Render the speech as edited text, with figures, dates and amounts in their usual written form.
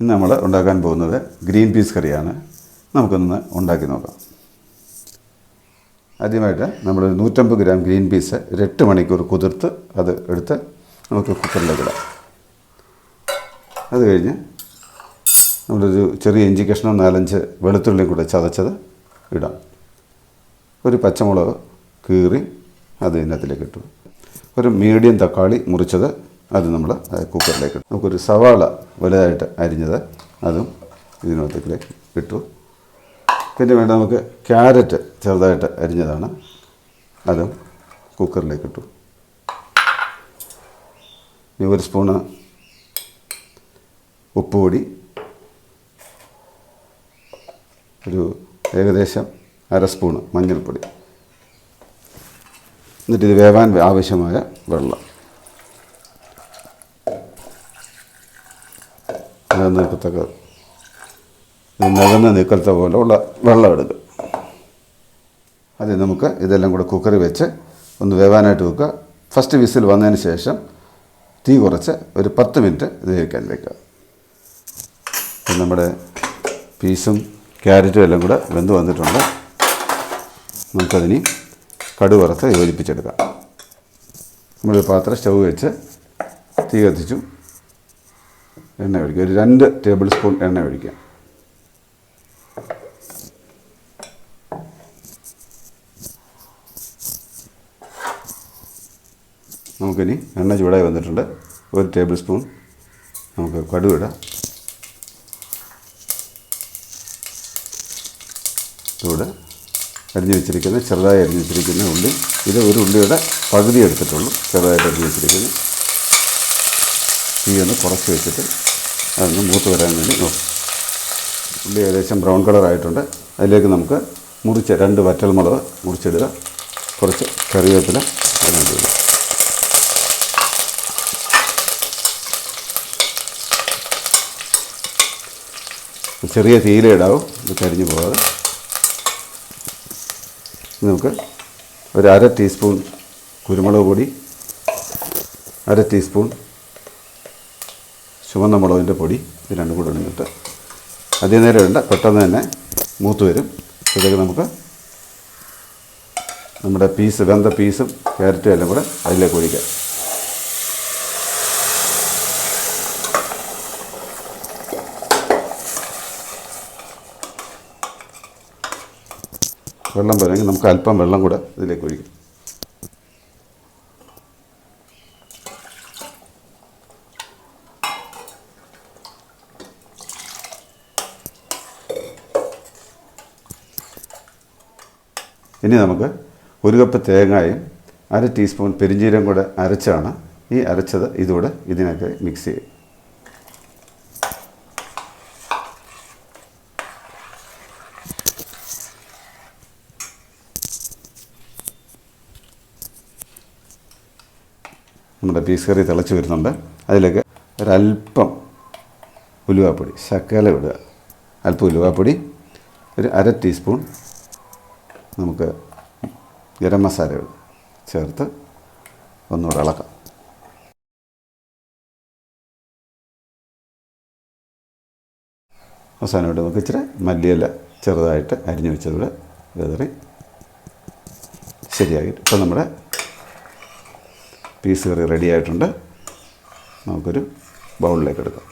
ഇന്ന് നമ്മൾ ഉണ്ടാക്കാൻ പോകുന്നത് ഗ്രീൻ പീസ് കറിയാണ്. നമുക്കൊന്ന് ഉണ്ടാക്കി നോക്കാം. ആദ്യമായിട്ട് നമ്മൾ 150 ഗ്രാം ഗ്രീൻ പീസ് ഒരു 8 മണിക്കൂർ കുതിർത്ത് അത് എടുത്ത് നമുക്ക് കുക്കറിലേക്ക് ഇടാം. അത് കഴിഞ്ഞ് നമ്മളൊരു ചെറിയ ഇഞ്ചി കഷ്ണം 4-5 വെളുത്തുള്ളിയും കൂടെ ചതച്ചത് ഇടാം. ഒരു പച്ചമുളക് കീറി അത് ഇതിനകത്തിലേക്ക് ഇട്ടു. ഒരു മീഡിയം തക്കാളി മുറിച്ചത് അത് നമ്മൾ കുക്കറിലേക്ക് ഇട്ടു. നമുക്കൊരു സവാള വലുതായിട്ട് അരിഞ്ഞത് അതും ഇതിനകത്തേക്ക് ഇട്ടു. പിന്നെ വേണ്ട നമുക്ക് ക്യാരറ്റ് ചെറുതായിട്ട് അരിഞ്ഞതാണ്, അതും കുക്കറിലേക്ക് ഇട്ടു. ഇനി 1 സ്പൂണ് ഉപ്പുപൊടി, ഒരു ഏകദേശം 1/2 സ്പൂണ് മഞ്ഞൾപ്പൊടി, എന്നിട്ട് ഇത് വേവാൻ ആവശ്യമായ വെള്ളം. നികന്ന് നിൽക്കത്ത പോലെയുള്ള വെള്ളം എടുക്കുക. അത് നമുക്ക് ഇതെല്ലാം കൂടെ കുക്കറിൽ വെച്ച് ഒന്ന് വേവാനായിട്ട് വെക്കുക. ഫസ്റ്റ് വിസിൽ വന്നതിന് ശേഷം തീ കുറച്ച് ഒരു 10 മിനിറ്റ് ഇത് വേവിക്കാൻ വെക്കുക. നമ്മുടെ പീസും ക്യാരറ്റും എല്ലാം കൂടെ വെന്ത് വന്നിട്ടുണ്ട്. നമുക്കതിന് കടുക് വറുത്ത് യോജിപ്പിച്ചെടുക്കാം. നമ്മളൊരു പാത്രം സ്റ്റൗ വെച്ച് തീ കത്തിച്ചു. എണ്ണ ഒഴിക്കുക. ഒരു 2 ടേബിൾ സ്പൂൺ എണ്ണ ഒഴിക്കുക. നമുക്കിനി എണ്ണ ചൂടായി വന്നിട്ടുണ്ട്. 1 ടേബിൾ സ്പൂൺ നമുക്ക് കടുക് ഇടാം. ഇവിടെ ചെറുതായി അരിഞ്ഞ് വെച്ചിരിക്കുന്ന ഉള്ളി, ഇത് ഒരു ഉള്ളിയുടെ പകുതി എടുത്തിട്ടുള്ളൂ, ചെറുതായിട്ട് അരിഞ്ഞ് വെച്ചിരിക്കുന്നു. തീ ഒന്ന് കുറച്ച് വെച്ചിട്ട് അതൊന്ന് മൂത്ത് വരാൻ വേണ്ടി നോക്കും. ഉള്ളി ഏകദേശം ബ്രൗൺ കളറായിട്ടുണ്ട്. അതിലേക്ക് നമുക്ക് മുറിച്ച് 2 വറ്റൽമുളക് മുറിച്ചിടുക. കുറച്ച് കറിവേപ്പില അതിനകത്ത്. ചെറിയ തീയിലിടാവും, ഇത് കരിഞ്ഞു പോകാതെ. നമുക്ക് ഒരു 1/2 ടീസ്പൂൺ കുരുമുളക് പൊടി, 1/2 ടീസ്പൂൺ ചുവന്ന മുളകിൻ്റെ പൊടി, ഇത് രണ്ടും കൂടെ ഇട്ടിട്ട് അധികം നേരം ഇടണ്ട, പെട്ടെന്ന് തന്നെ മൂത്ത് വരും. ഇതൊക്കെ നമുക്ക് നമ്മുടെ വെന്ത പീസും ക്യാരറ്റും എല്ലാം കൂടെ അതിലേക്ക് ഒഴിക്കാം. വെള്ളം പോരെങ്കിൽ നമുക്ക് അല്പം വെള്ളം കൂടെ ഇതിലേക്ക് ഒഴിക്കാം. ഇനി നമുക്ക് 1 കപ്പ് തേങ്ങയും 1/2 ടീസ്പൂൺ പെരിഞ്ജീരകം കൂടെ അരച്ചാണ്. ഈ അരച്ചത് ഇതോടെ ഇതിനൊക്കെ മിക്സ് ചെയ്യും. നമ്മുടെ പീസ് കറി തിളച്ച് വരുന്നുണ്ട്. അതിലേക്ക് ഒരല്പം ഉലുവാപ്പൊടി, ശകലം ഇടുക. അല്പം ഉലുവാപ്പൊടി, ഒരു 1/2 ടീസ്പൂൺ നമുക്ക് ഗരം മസാല ചേർത്ത് ഒന്നുകൂടെ ഇളക്കാം. അവസാനമായിട്ട് നമുക്ക് ഇച്ചിരി മല്ലിയില ചെറുതായിട്ട് അരിഞ്ഞു വെച്ചതൂടെ വിതറി ശരിയാക്കിയിട്ട് ഇപ്പം നമ്മുടെ പീസ് കറി റെഡി ആയിട്ടുണ്ട്. നമുക്കൊരു ബൗളിലേക്ക് എടുക്കാം.